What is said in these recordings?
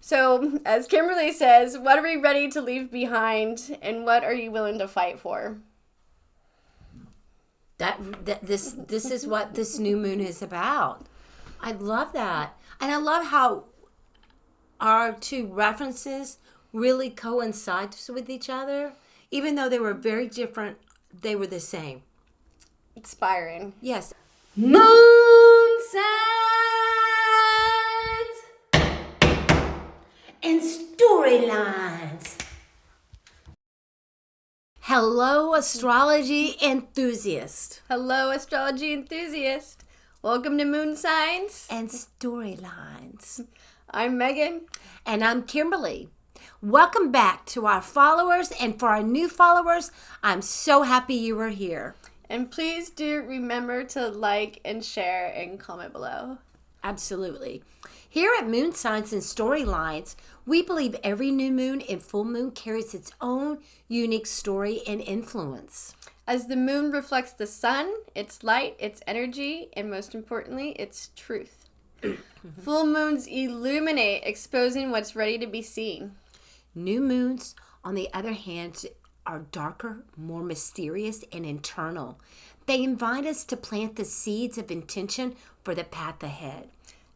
So, as Kimberly says, what are we ready to leave behind, and what are you willing to fight for? This is what this new moon is about. I love that. And I love how our two references really coincide with each other. Even though they were very different, they were the same. Inspiring. Yes. Moon signs And storylines. Hello, astrology enthusiast. Hello, astrology enthusiast. Welcome to Moon Signs and storylines. I'm Megan. And I'm Kimberly. Welcome back to our followers, and for our new followers, I'm so happy you are here. And please do remember to like and share and comment below. Absolutely. Here at Moon Signs and Storylines, we believe every new moon and full moon carries its own unique story and influence. As the moon reflects the sun, its light, its energy, and most importantly, its truth. Full moons illuminate, exposing what's ready to be seen. New moons, on the other hand, are darker, more mysterious, and internal. They invite us to plant the seeds of intention for the path ahead.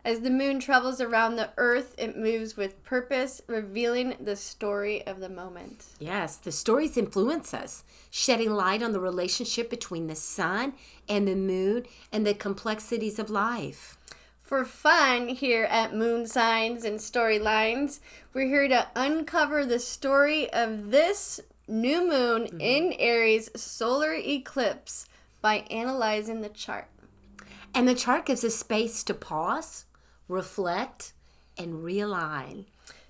As the moon travels around the earth, it moves with purpose, revealing the story of the moment. Yes, the stories influence us, shedding light on the relationship between the sun and the moon and the complexities of life. For fun here at Moon Signs and Storylines, we're here to uncover the story of this new moon in Aries solar eclipse by analyzing the chart. And the chart gives us space to pause, reflect, and realign.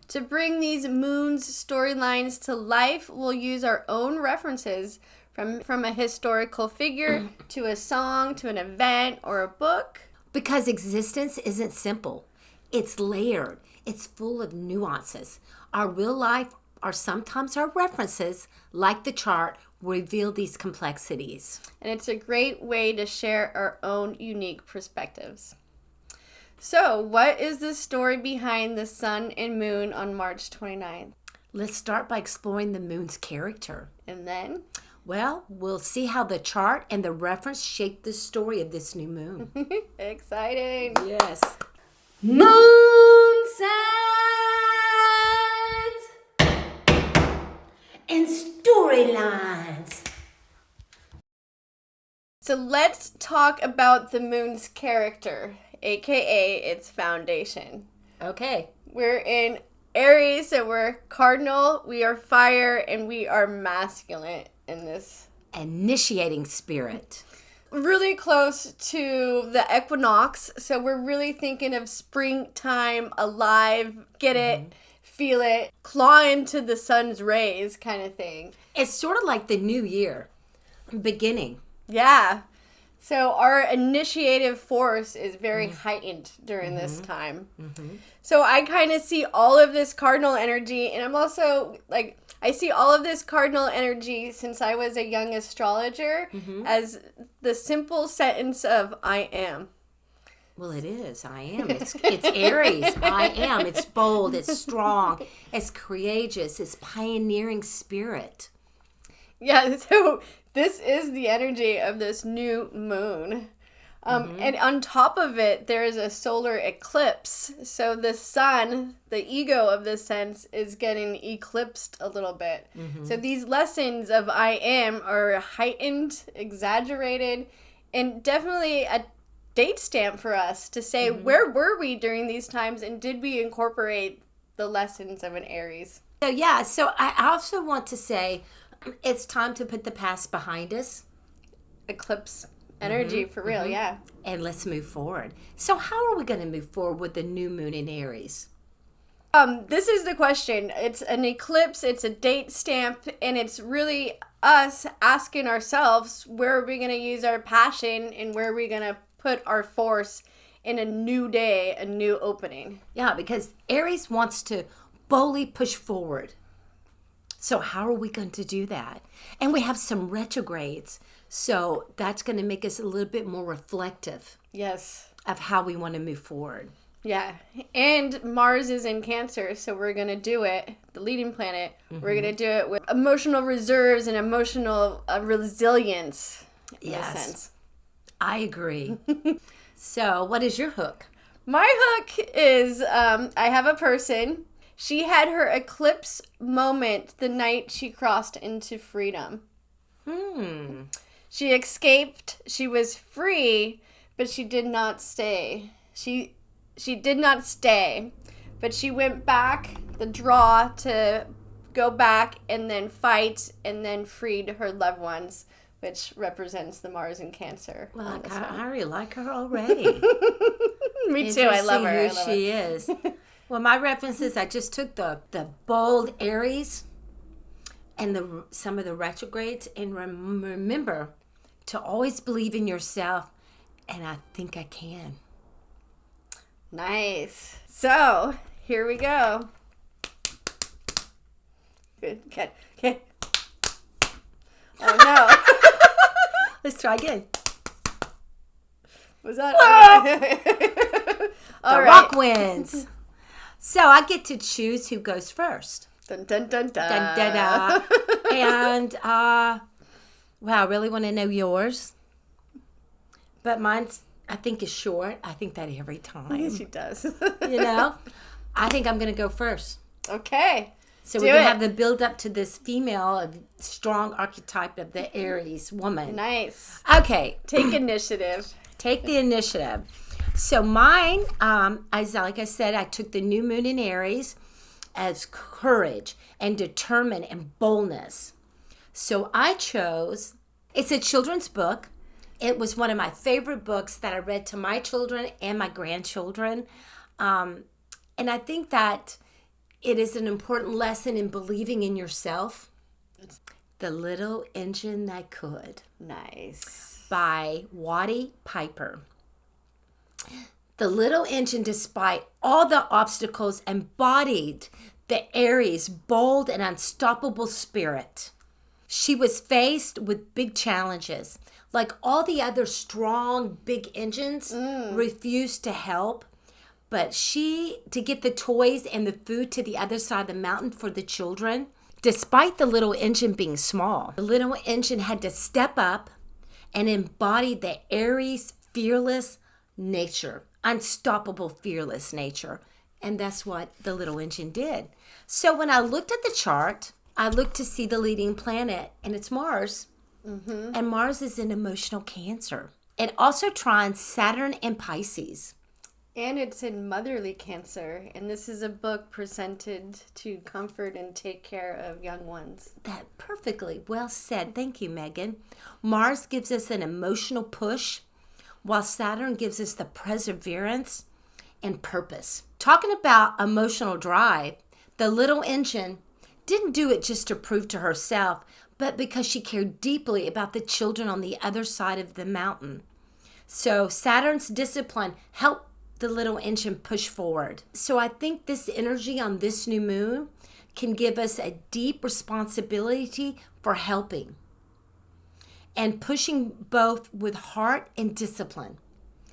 To bring these moon's storylines to life, we'll use our own references from a historical figure to a song to an event or a book. Because existence isn't simple. It's layered. It's full of nuances. Our real life or sometimes our references, like the chart, reveal these complexities. And it's a great way to share our own unique perspectives. So, what is the story behind the sun and moon on March 29th? Let's start by exploring the moon's character. And then? Well, we'll see how the chart and the reference shape the story of this new moon. Exciting. Yes. Moon signs and storylines. So let's talk about the moon's character, aka its foundation. Okay. We're in Aries, so we're cardinal, we are fire, and we are masculine in this. Initiating spirit. Really close to the equinox, so we're really thinking of springtime, alive, get it, feel it, claw into the sun's rays kind of thing. It's sort of like the new year beginning. Yeah. So our initiative force is very heightened during this time. So I kind of see all of this cardinal energy, and I'm also like, I see all of this cardinal energy since I was a young astrologer as the simple sentence of I am. Well, it is. I am. It's Aries. I am. It's bold. It's strong. It's courageous. It's pioneering spirit. Yeah, so this is the energy of this new moon. And on top of it, there is a solar eclipse. So the sun, the ego of this sense, is getting eclipsed a little bit. So these lessons of I am are heightened, exaggerated, and definitely a date stamp for us to say, where were we during these times, and did we incorporate the lessons of an Aries? So I also want to say it's time to put the past behind us. Eclipse energy for real, yeah. And let's move forward. So how are we going to move forward with the new moon in Aries? This is the question. It's an eclipse, it's a date stamp, and it's really us asking ourselves, where are we going to use our passion, and where are we going to put our force in a new day, a new opening? Yeah, because Aries wants to boldly push forward. So how are we going to do that? And we have some retrogrades. So that's going to make us a little bit more reflective Yes. of how we want to move forward. Yeah. And Mars is in Cancer, so we're going to do it, the leading planet, we're going to do it with emotional reserves and emotional resilience. In a sense. I agree. So, what is your hook? My hook is I have a person. She had her eclipse moment the night she crossed into freedom. She escaped. She was free, but she did not stay. She did not stay, but she went back, the draw, to go back and then fight and then freed her loved ones, which represents the Mars in Cancer. Well, I really like her already. Me too. I love her. Who she is. Well, my references, I just took the bold Aries and some of the retrogrades, and remember to always believe in yourself, and I think I can. Nice. So, here we go. Good. Okay. Oh, no. Let's try again. Was that... The rock wins. So, I get to choose who goes first. Dun, dun, dun, dun. Dun, dun, dun. And, wow, I really want to know yours. But mine's, I think, is short. I think that every time. She does. You know? I think I'm going to go first. Okay. So we're going to have the build up to this female, strong archetype of the Aries woman. Nice. Okay. Take initiative. Take the initiative. So mine, like I said, I took the new moon in Aries as courage and determined and boldness. So I chose, it's a children's book. It was one of my favorite books that I read to my children and my grandchildren. And I think that it is an important lesson in believing in yourself. The Little Engine That Could. Nice. By Waddy Piper. The little engine, despite all the obstacles, embodied the Aries' bold and unstoppable spirit. She was faced with big challenges. Like all the other strong, big engines, refused to help. But to get the toys and the food to the other side of the mountain for the children, despite the little engine being small, the little engine had to step up and embody the Aries' fearless nature, unstoppable, fearless nature. And that's what the little engine did. So when I looked at the chart, I looked to see the leading planet, and it's Mars. And Mars is in emotional Cancer. It also trines Saturn and Pisces. And it's in motherly Cancer. And this is a book presented to comfort and take care of young ones. That perfectly well said. Thank you, Megan. Mars gives us an emotional push, while Saturn gives us the perseverance and purpose. Talking about emotional drive, the little engine didn't do it just to prove to herself, but because she cared deeply about the children on the other side of the mountain. So Saturn's discipline helped the little engine push forward. So I think this energy on this new moon can give us a deep responsibility for helping and pushing both with heart and discipline.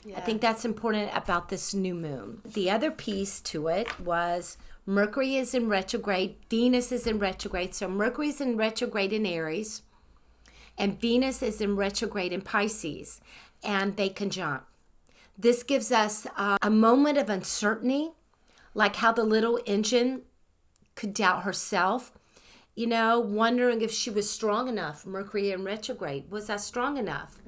Yeah. I think that's important about this new moon. The other piece to it was Mercury is in retrograde, Venus is in retrograde. So Mercury is in retrograde in Aries, and Venus is in retrograde in Pisces, and they conjunct. This gives us a moment of uncertainty, like how the little engine could doubt herself, wondering if she was strong enough. Mercury in retrograde, was I strong enough?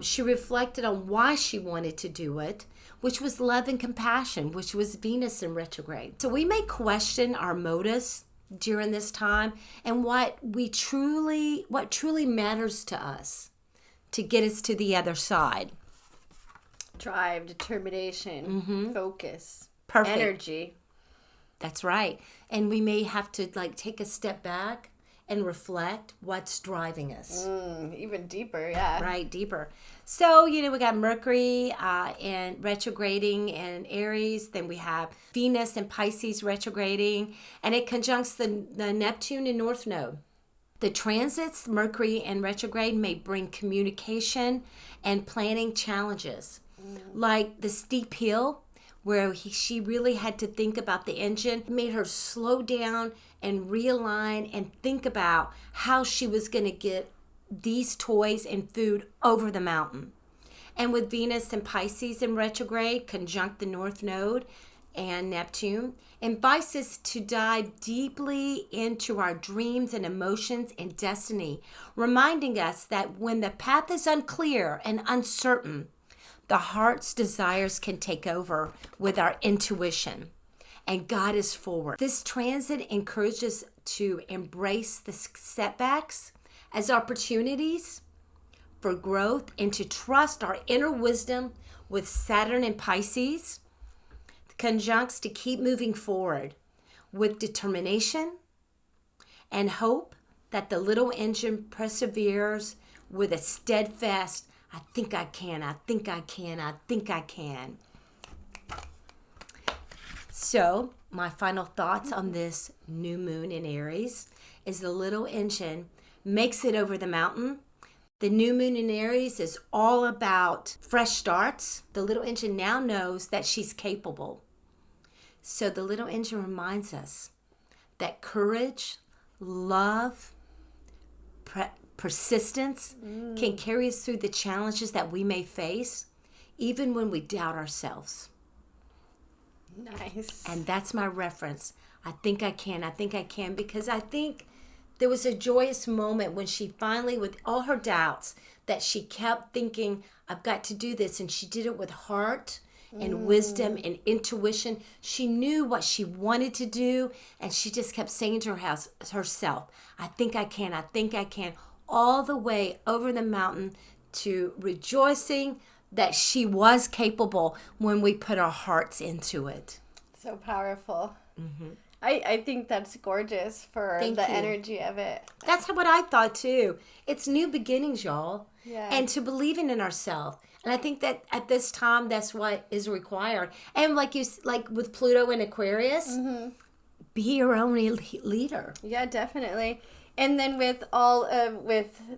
She reflected on why she wanted to do it, which was love and compassion, which was Venus in retrograde. So we may question our motives during this time and what truly matters to us to get us to the other side. Drive, determination, focus, perfect energy. That's right. And we may have to take a step back and reflect what's driving us. Even deeper, yeah. Right, deeper. So, we got Mercury and retrograding in Aries. Then we have Venus and Pisces retrograding. And it conjuncts the Neptune and North Node. The transits, Mercury and retrograde, may bring communication and planning challenges. Like the steep hill where she really had to think about the engine. It made her slow down and realign and think about how she was going to get these toys and food over the mountain. And with Venus and Pisces in retrograde, conjunct the North Node and Neptune, invites us to dive deeply into our dreams and emotions and destiny, reminding us that when the path is unclear and uncertain, the heart's desires can take over with our intuition and guide us forward. This transit encourages to embrace the setbacks as opportunities for growth and to trust our inner wisdom with Saturn and Pisces. Conjuncts to keep moving forward with determination and hope that the little engine perseveres with a steadfast, I think I can, I think I can, I think I can. So, my final thoughts on this new moon in Aries is the little engine makes it over the mountain. The new moon in Aries is all about fresh starts. The little engine now knows that she's capable. So the little engine reminds us that courage, love, persistence can carry us through the challenges that we may face, even when we doubt ourselves. Nice. And that's my reference. I think I can, because I think there was a joyous moment when she finally, with all her doubts, that she kept thinking, I've got to do this. And she did it with heart and wisdom and intuition. She knew what she wanted to do, and she just kept saying to herself, I think I can, all the way over the mountain to rejoicing that she was capable when we put our hearts into it. So powerful. Mm-hmm. I think that's gorgeous for Thank the you. Energy of it. That's what I thought too. It's new beginnings, y'all. Yeah. And to believing in ourselves. And I think that at this time, that's what is required. And like with Pluto and Aquarius, be your own leader. Yeah, definitely. And then with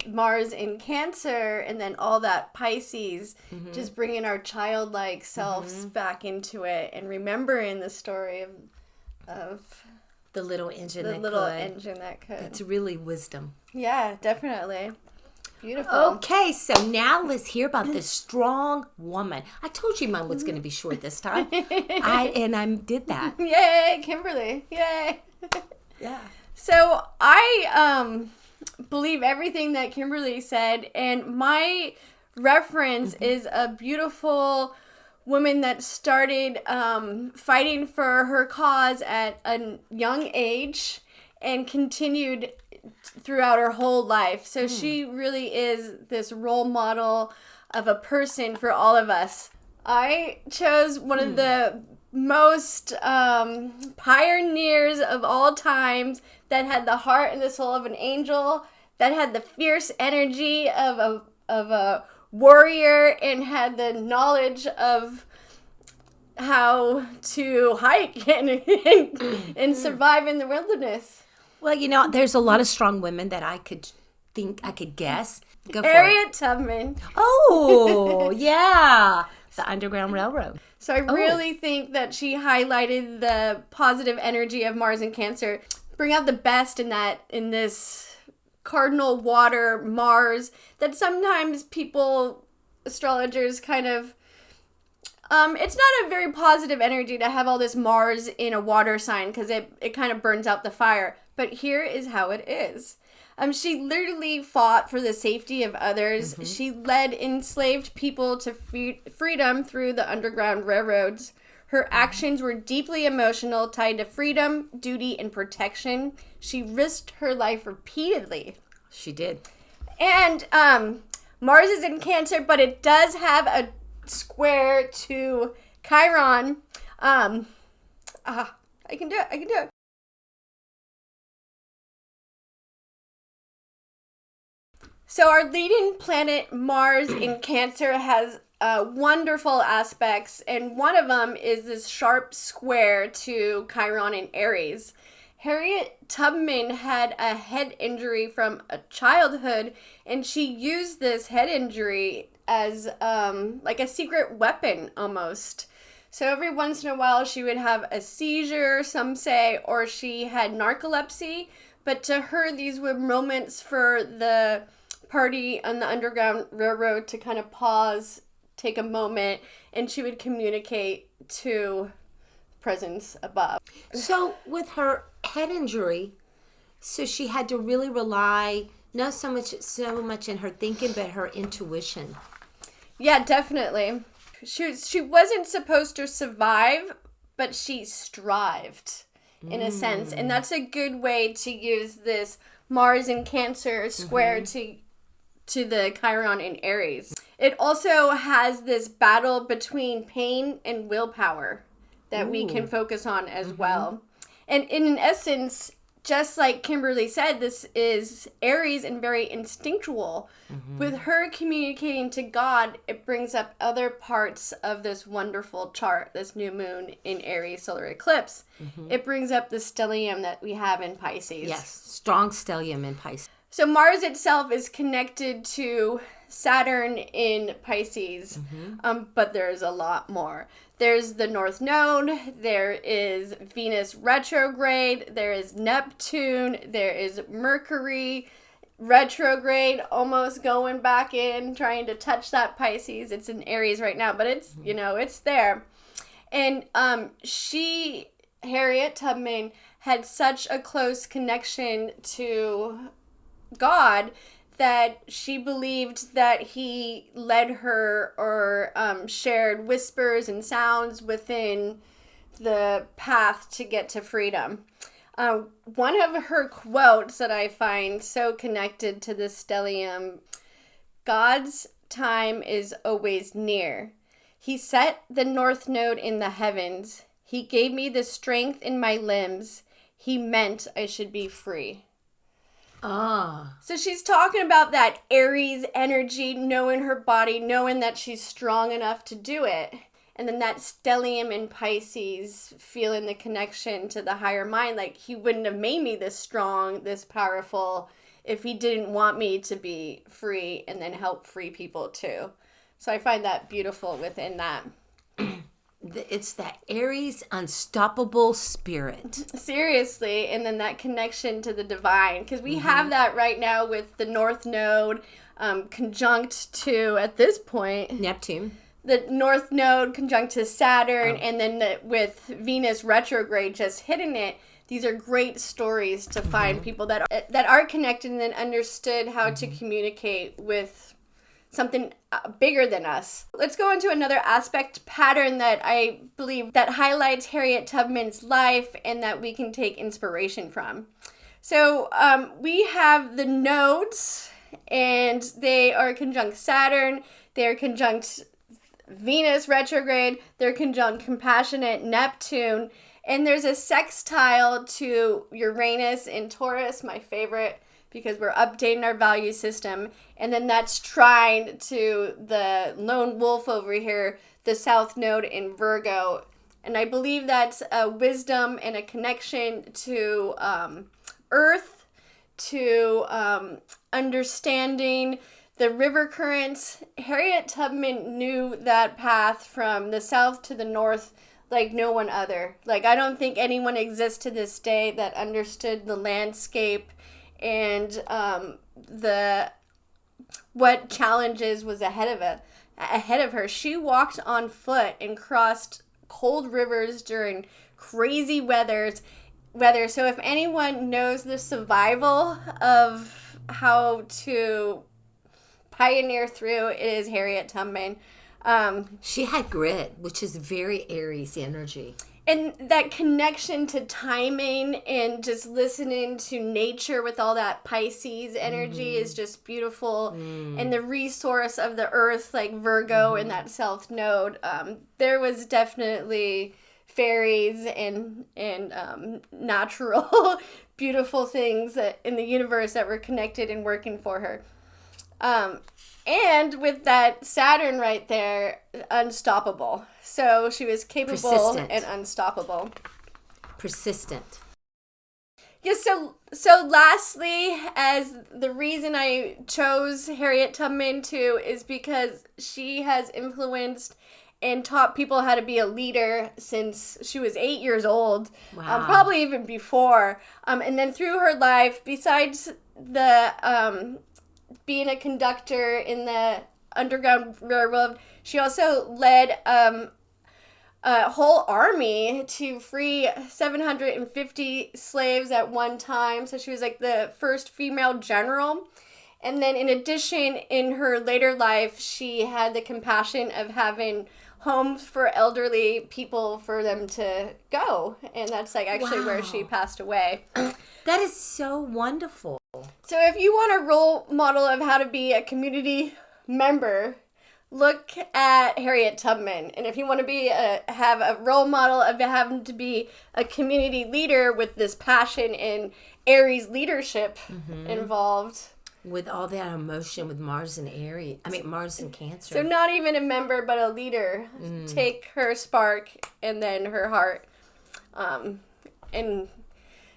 Mars in Cancer, and then all that Pisces, just bringing our childlike selves back into it, and remembering the story of the little engine engine that could. It's really wisdom. Yeah, definitely. Beautiful. Okay, so now let's hear about this strong woman. I told you mine was going to be short this time. I did that. Yay, Kimberly. Yay. Yeah. So I believe everything that Kimberly said, and my reference is a beautiful woman that started fighting for her cause at a young age and continued throughout her whole life. So she really is this role model of a person for all of us. I chose one of the most pioneers of all times that had the heart and the soul of an angel, that had the fierce energy of a warrior, and had the knowledge of how to hike and survive in the wilderness. Well, there's a lot of strong women that I could guess. Go for Harriet Tubman. Oh, yeah. The Underground Railroad. So I really think that she highlighted the positive energy of Mars and Cancer. Bring out the best in this cardinal water Mars that sometimes astrologers kind of, it's not a very positive energy to have all this Mars in a water sign, because it kind of burns out the fire. But here is how it is. She literally fought for the safety of others. She led enslaved people to freedom through the Underground Railroads. Her actions were deeply emotional, tied to freedom, duty, and protection. She risked her life repeatedly. She did. And Mars is in Cancer, but it does have a square to Chiron. I can do it. So our leading planet, Mars in Cancer, has wonderful aspects, and one of them is this sharp square to Chiron in Aries. Harriet Tubman had a head injury from a childhood, and she used this head injury as like a secret weapon almost. So every once in a while she would have a seizure, some say, or she had narcolepsy. But to her, these were moments for the party on the Underground Railroad to kind of pause, take a moment, and she would communicate to presence above. So with her head injury, so she had to really rely not so much in her thinking, but her intuition. Yeah, definitely. She wasn't supposed to survive, but she strived in a sense, and that's a good way to use this Mars in Cancer square to the Chiron in Aries. It also has this battle between pain and willpower that we can focus on as well. And in essence, just like Kimberly said, this is Aries and very instinctual. With her communicating to God, it brings up other parts of this wonderful chart, this new moon in Aries solar eclipse. It brings up the stellium that we have in Pisces. Yes, strong stellium in Pisces. So Mars itself is connected to Saturn in Pisces, but there's a lot more. There's the North Node, there is Venus retrograde, there is Neptune, there is Mercury retrograde, almost going back in, trying to touch that Pisces. It's in Aries right now, but it's, it's there. And Harriet Tubman, had such a close connection to God that she believed that he led her or shared whispers and sounds within the path to get to freedom. One of her quotes that I find so connected to this stellium: God's time is always near. He set the North Node in the heavens. He gave me the strength in my limbs. He meant I should be free. So she's talking about that Aries energy, knowing her body, knowing that she's strong enough to do it. And then that stellium in Pisces, feeling the connection to the higher mind. Like, he wouldn't have made me this strong, this powerful, if he didn't want me to be free and then help free people too. So I find that beautiful within that. It's that Aries unstoppable spirit. Seriously. And then that connection to the divine. Because we have that right now with the North Node conjunct to, at this point, Neptune. The North Node conjunct to Saturn. And then with Venus retrograde just hitting it. These are great stories to find people that are connected and then understood how to communicate with something bigger than us. Let's go into another aspect pattern that I believe that highlights Harriet Tubman's life and that we can take inspiration from. So we have the nodes, and they are conjunct Saturn, they're conjunct Venus retrograde, they're conjunct compassionate Neptune, and there's a sextile to Uranus in Taurus, my favorite, because we're updating our value system. And then that's trine to the lone wolf over here, the South Node in Virgo. And I believe that's a wisdom and a connection to Earth, to understanding the river currents. Harriet Tubman knew that path from the south to the north like no one other. Like, I don't think anyone exists to this day that understood the landscape and what challenges was ahead of her. She walked on foot and crossed cold rivers during crazy weather. So if anyone knows the survival of how to pioneer through, it is Harriet Tubman. She had grit, which is very Aries energy. And that connection to timing and just listening to nature with all that Pisces energy is just beautiful. And the resource of the earth, like Virgo and that South Node, there was definitely fairies and natural beautiful things in the universe that were connected and working for her. And with that Saturn right there, unstoppable. So she was capable and unstoppable. Persistent. Yeah, so lastly, as the reason I chose Harriet Tubman too is because she has influenced and taught people how to be a leader since she was 8 years old. Wow. Probably even before. And then through her life, besides the being a conductor in the Underground Railroad, she also led a whole army to free 750 slaves at one time. So she was like the first female general. And then in addition, in her later life, she had the compassion of having homes for elderly people for them to go. And that's like actually where she passed away. That is so wonderful. So if you want a role model of how to be a community member, look at Harriet Tubman. And if you want to have a role model of having to be a community leader with this passion and Aries leadership involved. With all that emotion with Mars and Aries. Mars and Cancer. So not even a member, but a leader. Take her spark and then her heart and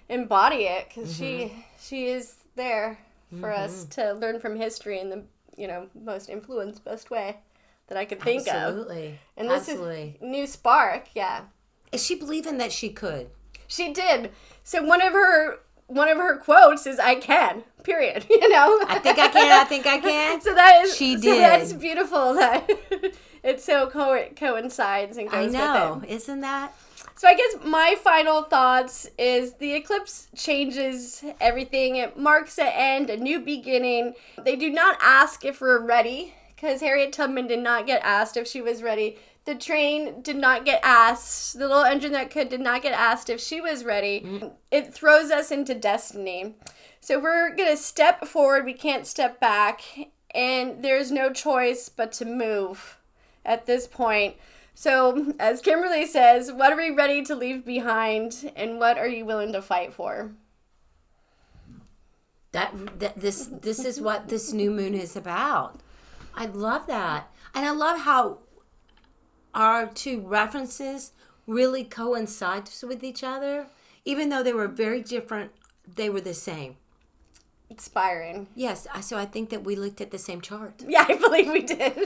embody it, because she is there for us to learn from history in the most influenced, best way that I could think of. Absolutely. And this is new spark, yeah. Is she believing that she could? She did. So one of her quotes is "I can." Period. I think I can. I think I can. So that is. She did. So that's beautiful that it so coincides and goes with it. I know. Isn't that? So I guess my final thoughts is the eclipse changes everything. It marks an end, a new beginning. They do not ask if we're ready, because Harriet Tubman did not get asked if she was ready. The train did not get asked. The little engine that could did not get asked if she was ready. It throws us into destiny. So we're going to step forward. We can't step back. And there's no choice but to move at this point. So, as Kimberly says, what are we ready to leave behind, and what are you willing to fight for? This is what this new moon is about. I love that. And I love how our two references really coincide with each other. Even though they were very different, they were the same. Inspiring. Yes, so I think that we looked at the same chart. Yeah, I believe we did.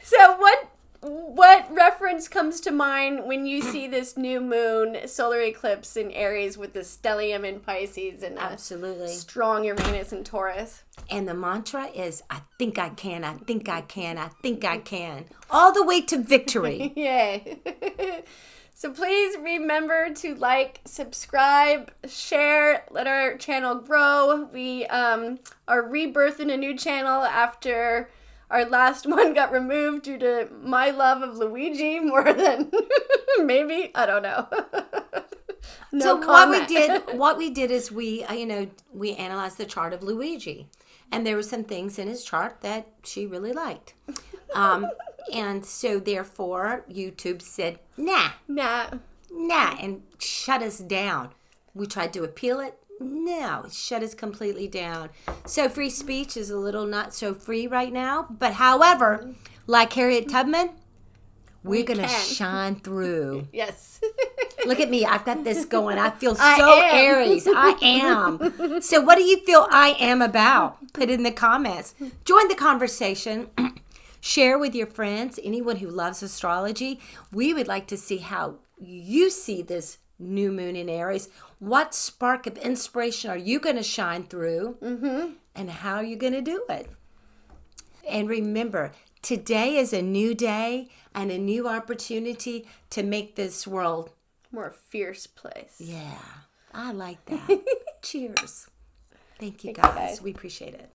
So what reference comes to mind when you see this new moon solar eclipse in Aries with the stellium in Pisces and absolutely strong Uranus and Taurus? And the mantra is, I think I can, I think I can, I think I can. All the way to victory. Yay. So please remember to like, subscribe, share, let our channel grow. We are rebirthing a new channel after our last one got removed due to my love of Luigi more than maybe, I don't know. No comment. what we did is we analyzed the chart of Luigi, and there were some things in his chart that she really liked. And so therefore YouTube said, nah, and shut us down. We tried to appeal it. No, it shut us completely down. So free speech is a little not so free right now. But however, like Harriet Tubman, we're going to shine through. Yes. Look at me. I've got this going. I feel so Aries. I am. So what do you feel I am about? Put it in the comments. Join the conversation. Share with your friends, anyone who loves astrology. We would like to see how you see this new moon in Aries. What spark of inspiration are you going to shine through? And how are you going to do it? And remember, today is a new day and a new opportunity to make this world more fierce place. Yeah, I like that. Cheers. Thank you, guys. We appreciate it.